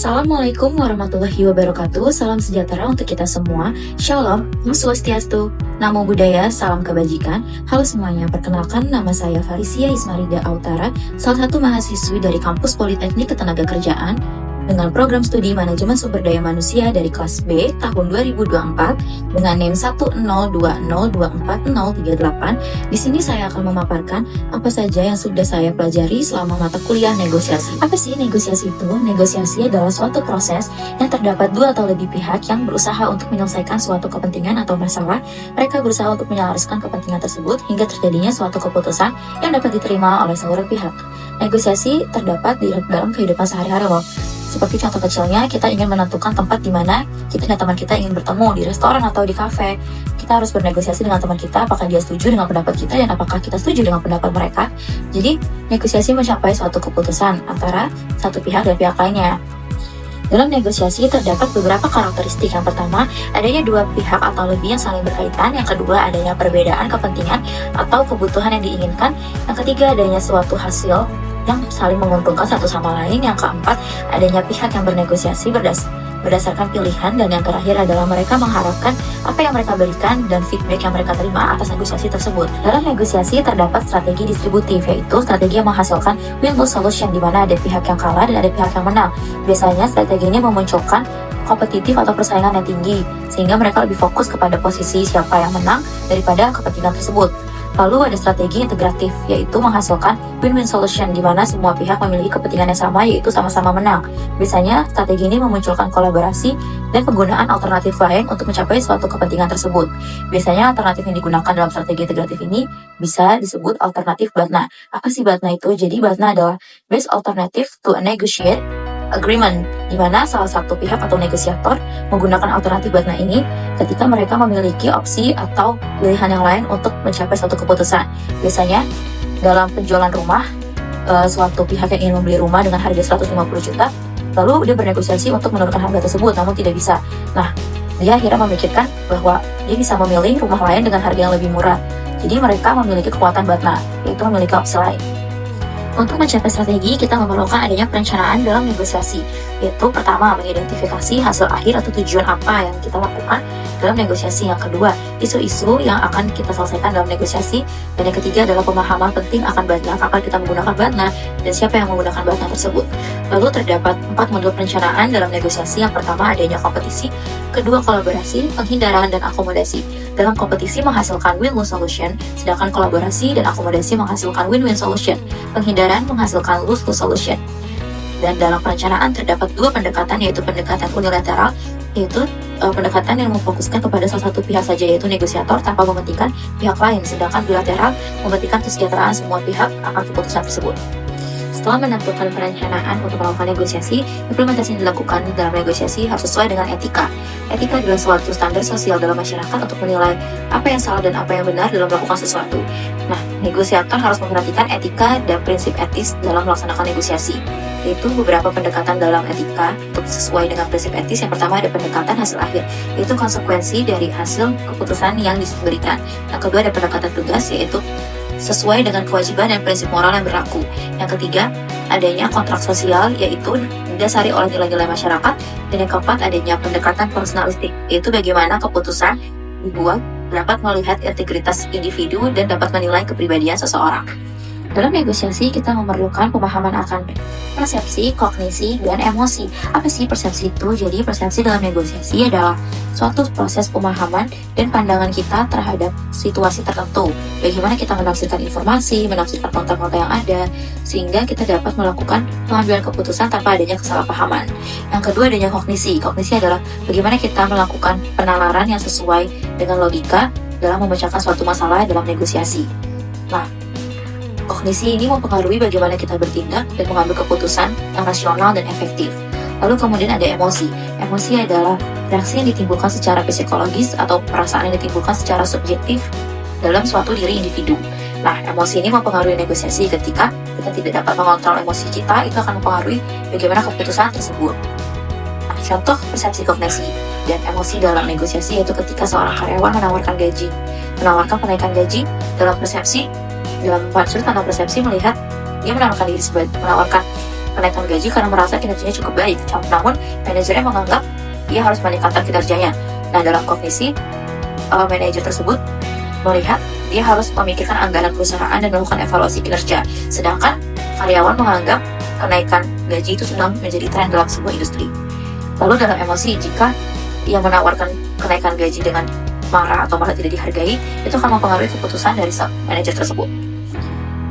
Assalamualaikum warahmatullahi wabarakatuh. Salam sejahtera untuk kita semua. Shalom, Om Swastiastu, Namo Buddhaya, salam kebajikan. Halo semuanya, perkenalkan nama saya Farisia Ismarida Autara, salah satu mahasiswi dari Kampus Politeknik Ketenagakerjaan dengan program studi Manajemen Sumber Daya Manusia dari kelas B tahun 2024 dengan NIM 102024038. Di sini saya akan memaparkan apa saja yang sudah saya pelajari selama mata kuliah negosiasi. Apa sih negosiasi itu? Negosiasi adalah suatu proses yang terdapat dua atau lebih pihak yang berusaha untuk menyelesaikan suatu kepentingan atau masalah. Mereka berusaha untuk menyelaraskan kepentingan tersebut hingga terjadinya suatu keputusan yang dapat diterima oleh seluruh pihak. Negosiasi terdapat di dalam kehidupan sehari-hari loh. Seperti contoh kecilnya, kita ingin menentukan tempat di mana kita dan teman kita ingin bertemu, di restoran atau di kafe. Kita harus bernegosiasi dengan teman kita, apakah dia setuju dengan pendapat kita dan apakah kita setuju dengan pendapat mereka. Jadi, negosiasi mencapai suatu keputusan antara satu pihak dan pihak lainnya. Dalam negosiasi terdapat beberapa karakteristik. Yang pertama, adanya dua pihak atau lebih yang saling berkaitan. Yang kedua, adanya perbedaan kepentingan atau kebutuhan yang diinginkan. Yang ketiga, adanya suatu hasil yang saling menguntungkan satu sama lain. Yang keempat, adanya pihak yang bernegosiasi berdasarkan pilihan. Dan yang terakhir adalah mereka mengharapkan apa yang mereka berikan dan feedback yang mereka terima atas negosiasi tersebut. Dalam negosiasi terdapat strategi distributif, yaitu strategi yang menghasilkan win-lose solution, di mana ada pihak yang kalah dan ada pihak yang menang. Biasanya strategi ini memunculkan kompetitif atau persaingan yang tinggi, sehingga mereka lebih fokus kepada posisi siapa yang menang daripada kepentingan tersebut. Lalu ada strategi integratif, yaitu menghasilkan win-win solution, di mana semua pihak memiliki kepentingan yang sama, yaitu sama-sama menang. Biasanya strategi ini memunculkan kolaborasi dan penggunaan alternatif lain untuk mencapai suatu kepentingan tersebut. Biasanya alternatif yang digunakan dalam strategi integratif ini bisa disebut alternatif BATNA. Apa sih BATNA itu? Jadi BATNA adalah Best Alternative to a Negotiate Agreement, di mana salah satu pihak atau negosiator menggunakan alternatif BATNA ini ketika mereka memiliki opsi atau pilihan yang lain untuk mencapai suatu keputusan. Biasanya dalam penjualan rumah, suatu pihak yang ingin membeli rumah dengan harga 150 juta, lalu dia bernegosiasi untuk menurunkan harga tersebut, namun tidak bisa. Nah, dia akhirnya memikirkan bahwa dia bisa memilih rumah lain dengan harga yang lebih murah. Jadi mereka memiliki kekuatan BATNA, yaitu memiliki opsi lain. Untuk mencapai strategi, kita memerlukan adanya perencanaan dalam negosiasi, yaitu pertama, mengidentifikasi hasil akhir atau tujuan apa yang kita lakukan dalam negosiasi. Yang kedua, isu-isu yang akan kita selesaikan dalam negosiasi. Dan yang ketiga adalah pemahaman penting akan BATNA, kapan kita menggunakan BATNA, dan siapa yang menggunakan BATNA tersebut. Lalu terdapat 4 modul perencanaan dalam negosiasi. Yang pertama, adanya kompetisi. Kedua, kolaborasi, penghindaran, dan akomodasi. Dalam kompetisi menghasilkan win-lose solution, sedangkan kolaborasi dan akomodasi menghasilkan win-win solution. Penghindaran menghasilkan lose-lose solution. Dan dalam perencanaan terdapat 2 pendekatan, yaitu pendekatan unilateral, yaitu pendekatan yang memfokuskan kepada salah satu pihak saja, yaitu negosiator, tanpa mementingkan pihak lain. Sedangkan bilateral mementingkan kesejahteraan semua pihak akan keputusan tersebut. Setelah menentukan perencanaan untuk melakukan negosiasi, implementasi yang dilakukan dalam negosiasi harus sesuai dengan etika. Etika adalah suatu standar sosial dalam masyarakat untuk menilai apa yang salah dan apa yang benar dalam melakukan sesuatu. Nah, negosiator harus memperhatikan etika dan prinsip etis dalam melaksanakan negosiasi. Yaitu beberapa pendekatan dalam etika untuk sesuai dengan prinsip etis. Yang pertama ada pendekatan hasil akhir, yaitu konsekuensi dari hasil keputusan yang diberikan. Yang kedua ada pendekatan tugas, yaitu sesuai dengan kewajiban dan prinsip moral yang berlaku. Yang ketiga, adanya kontrak sosial, yaitu didasari oleh nilai-nilai masyarakat. Dan yang keempat, adanya pendekatan personalistik, yaitu bagaimana keputusan dibuat dapat melihat integritas individu dan dapat menilai kepribadian seseorang. Dalam negosiasi, kita memerlukan pemahaman akan persepsi, kognisi, dan emosi. Apa sih persepsi itu? Jadi, persepsi dalam negosiasi adalah suatu proses pemahaman dan pandangan kita terhadap situasi tertentu. Bagaimana kita menafsirkan informasi, menafsirkan fakta-fakta yang ada, sehingga kita dapat melakukan pengambilan keputusan tanpa adanya kesalahpahaman. Yang kedua, adanya kognisi. Kognisi adalah bagaimana kita melakukan penalaran yang sesuai dengan logika dalam memecahkan suatu masalah dalam negosiasi. Nah, kognisi ini mempengaruhi bagaimana kita bertindak dan mengambil keputusan yang rasional dan efektif. Lalu kemudian ada emosi. Emosi adalah reaksi yang ditimbulkan secara psikologis atau perasaan yang ditimbulkan secara subjektif dalam suatu diri individu. Nah, emosi ini mempengaruhi negosiasi. Ketika kita tidak dapat mengontrol emosi kita, itu akan mempengaruhi bagaimana keputusan tersebut. Nah, contoh persepsi kognisi dan emosi dalam negosiasi yaitu ketika seorang karyawan menawarkan kenaikan gaji dalam persepsi. Dalam sudut pandang persepsi melihat dia menawarkan kenaikan gaji karena merasa kinerjanya cukup baik. Namun, manajernya menganggap dia harus meningkatkan kinerjanya. Nah, dalam kognisi, manajer tersebut melihat dia harus memikirkan anggaran perusahaan dan melakukan evaluasi kinerja. Sedangkan karyawan menganggap kenaikan gaji itu sedang menjadi tren dalam sebuah industri. Lalu dalam emosi, jika ia menawarkan kenaikan gaji dengan marah atau malah tidak dihargai, itu akan mempengaruhi keputusan dari manajer tersebut.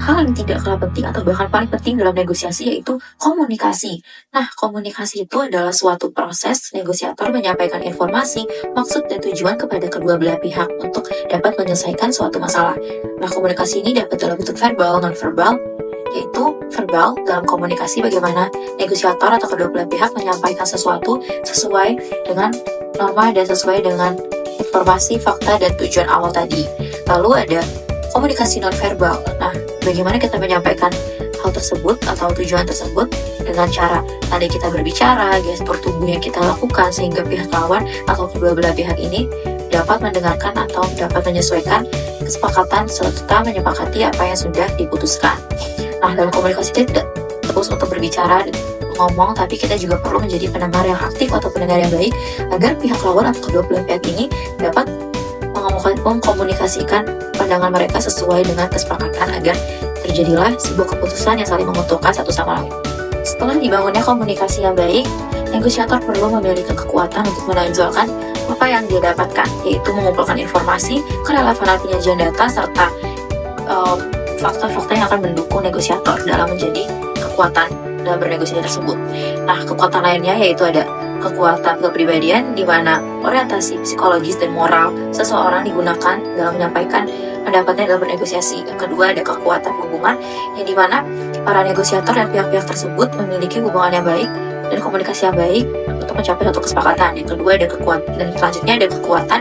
Hal yang tidak kalah penting atau bahkan paling penting dalam negosiasi yaitu komunikasi. Nah, komunikasi itu adalah suatu proses negosiator menyampaikan informasi, maksud dan tujuan kepada kedua belah pihak untuk dapat menyelesaikan suatu masalah. Nah, komunikasi ini dapat dalam bentuk verbal, non-verbal, yaitu verbal dalam komunikasi bagaimana negosiator atau kedua belah pihak menyampaikan sesuatu sesuai dengan norma dan sesuai dengan informasi, fakta, dan tujuan awal tadi. Lalu ada komunikasi non-verbal. Nah, bagaimana kita menyampaikan hal tersebut atau tujuan tersebut dengan cara tadi kita berbicara, gestur tubuh yang kita lakukan sehingga pihak lawan atau kedua belah pihak ini dapat mendengarkan atau dapat menyesuaikan kesepakatan serta menyepakati apa yang sudah diputuskan. Nah, dalam komunikasi kita tidak terus untuk berbicara dan ngomong, tapi kita juga perlu menjadi pendengar yang aktif atau pendengar yang baik agar pihak lawan atau kedua belah pihak ini dapat mengkomunikasikan pandangan mereka sesuai dengan kesepakatan agar terjadilah sebuah keputusan yang saling menguntungkan satu sama lain. Setelah dibangunnya komunikasi yang baik, negosiator perlu memiliki kekuatan untuk menonjolkan apa yang dia dapatkan, yaitu mengumpulkan informasi, kerelevanan penyajian data, serta faktor-faktor yang akan mendukung negosiator dalam menjadi kekuatan dalam bernegosiasi tersebut. Nah, kekuatan lainnya yaitu ada kekuatan kepribadian, di mana orientasi psikologis dan moral seseorang digunakan dalam menyampaikan pendapatnya dalam bernegosiasi. Yang kedua ada kekuatan hubungan, yang dimana para negosiator dan pihak-pihak tersebut memiliki hubungan yang baik dan komunikasi yang baik untuk mencapai suatu kesepakatan. Yang kedua ada kekuatan, dan selanjutnya ada kekuatan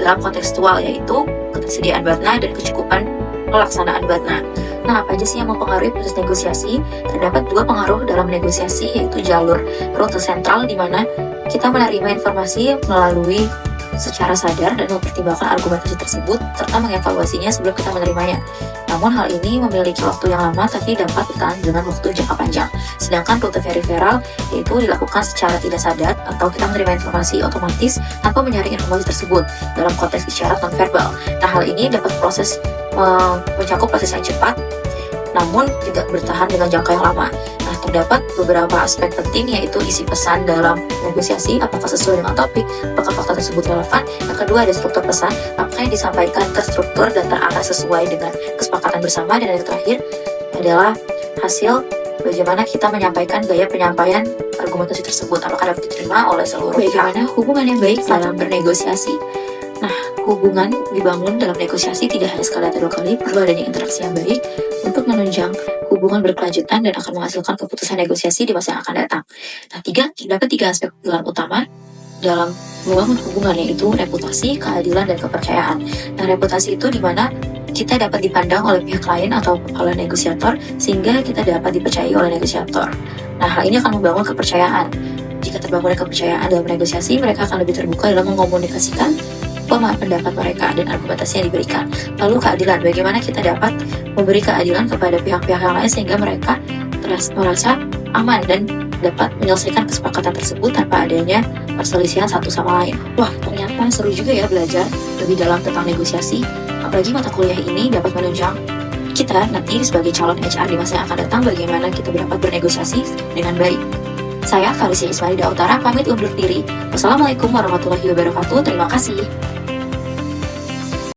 dalam kontekstual, yaitu ketersediaan batna dan kecukupan pelaksanaan batna. Nah, apa aja sih yang mempengaruhi proses negosiasi? Terdapat dua pengaruh dalam negosiasi, yaitu jalur rute sentral, di mana kita menerima informasi melalui secara sadar dan mempertimbangkan argumentasi tersebut, serta mengevaluasinya sebelum kita menerimanya. Namun hal ini memiliki waktu yang lama, tapi dapat ditahan dengan waktu jangka panjang. Sedangkan rute periferal, yaitu dilakukan secara tidak sadar, atau kita menerima informasi otomatis tanpa menyaring informasi tersebut dalam konteks isyarat non-verbal. Nah, hal ini dapat mencakup proses yang cepat, namun tidak bertahan dengan jangka yang lama. Nah, terdapat beberapa aspek penting, yaitu isi pesan dalam negosiasi, apakah sesuai dengan topik, apakah fakta tersebut relevan. Yang kedua ada struktur pesan, apakah yang disampaikan terstruktur dan terarah sesuai dengan kesepakatan bersama. Dan yang terakhir adalah hasil bagaimana kita menyampaikan gaya penyampaian argumentasi tersebut, apakah dapat diterima oleh seluruh pihak. Bagaimana hubungan yang baik dalam bernegosiasi. Nah, hubungan dibangun dalam negosiasi tidak hanya sekali atau dua kali, perlu adanya interaksi yang baik untuk menunjang hubungan berkelanjutan dan akan menghasilkan keputusan negosiasi di masa yang akan datang. Nah, terdapat tiga aspek pilar utama dalam membangun hubungan, yaitu reputasi, keadilan, dan kepercayaan. Nah, reputasi itu di mana kita dapat dipandang oleh pihak lain atau oleh negosiator sehingga kita dapat dipercayai oleh negosiator. Nah, hal ini akan membangun kepercayaan. Jika terbangunnya kepercayaan dalam negosiasi, mereka akan lebih terbuka dalam mengkomunikasikan pendapat mereka dan argumentasi yang diberikan. Lalu keadilan, bagaimana kita dapat memberi keadilan kepada pihak-pihak yang lain sehingga mereka merasa aman dan dapat menyelesaikan kesepakatan tersebut tanpa adanya perselisihan satu sama lain. Wah, ternyata seru juga ya belajar lebih dalam tentang negosiasi. Apalagi mata kuliah ini dapat menunjang kita nanti sebagai calon HR di masa yang akan datang, bagaimana kita dapat bernegosiasi dengan baik. Saya Felicia Ismail Utara pamit undur diri. Wassalamualaikum warahmatullahi wabarakatuh. Terima kasih.